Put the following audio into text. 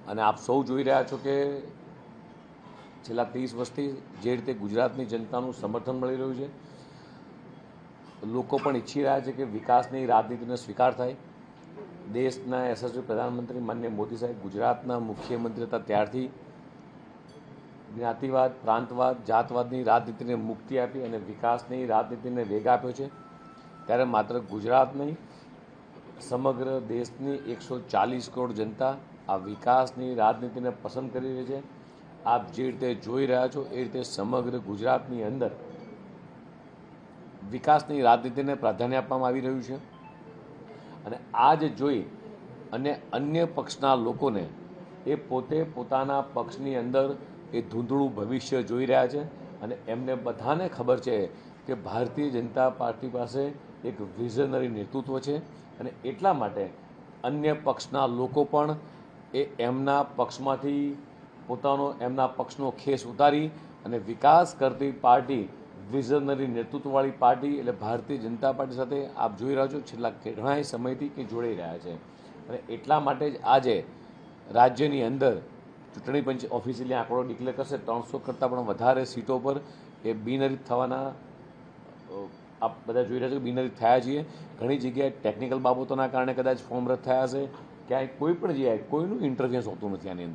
અને આપ સૌ જોઈ રહ્યા છો કે છેલ્લા 30 વર્ષથી જે રીતે ગુજરાતની જનતાનું સમર્થન મળી રહ્યું છે, લોકો પણ ઈચ્છી રહ્યા છે કે વિકાસની રાજનીતિનો સ્વીકાર થાય. દેશના યશસ્વી પ્રધાનમંત્રી માનનીય મોદી સાહેબ ગુજરાતના મુખ્યમંત્રી હતા ત્યારથી જ્ઞાતિવાદ, પ્રાંતવાદ, જાતવાદની રાજનીતિને મુક્તિ આપી અને વિકાસની રાજનીતિને વેગ આપ્યો છે. ત્યારે માત્ર ગુજરાત નહીં, સમગ્ર દેશની 140 કરોડ જનતા આ વિકાસની રાજનીતિને પસંદ કરી રહી છે. આપ જે રીતે જોઈ રહ્યા છો એ રીતે સમગ્ર ગુજરાતની અંદર વિકાસની રાજનીતિને પ્રાધાન્ય આપવામાં આવી રહ્યું છે. અને આ જ જોઈ અને અન્ય પક્ષના લોકોને એ પોતે પોતાના પક્ષની અંદર એ ધૂંધળું ભવિષ્ય જોઈ રહ્યા છે. અને એમને બધાને ખબર છે કે ભારતીય જનતા પાર્ટી પાસે એક વિઝનરી નેતૃત્વ છે. અને એટલા માટે અન્ય પક્ષના લોકો પણ એ એમના પક્ષમાંથી એમના પક્ષનો ખેસ ઉતારી અને વિકાસ કરતી પાર્ટી, વિઝનરી નેતૃત્વવાળી પાર્ટી એટલે ભારતીય જનતા પાર્ટી સાથે આપ જોઈ રહ્યા છો છેલ્લા ઘણા સમયથી કે જોડાઈ રહ્યા છે. અને એટલા માટે જ આજે રાજ્યની અંદર ચૂંટણી પંચ ઓફિશિયલી આંકડો ડિક્લેર કરશે 300 કરતાં પણ વધારે સીટો પર એ બિનહરીફ થવાના આપ બધા જોઈ રહ્યા છો કે બિનહરીફ થયા છીએ. ઘણી જગ્યાએ ટેકનિકલ બાબતોના કારણે કદાચ ફોર્મ રદ થયા હશે, ક્યાંય કોઈ પણ જગ્યાએ કોઈનું ઇન્ટરફિયન્સ હોતું નથી આની અંદર.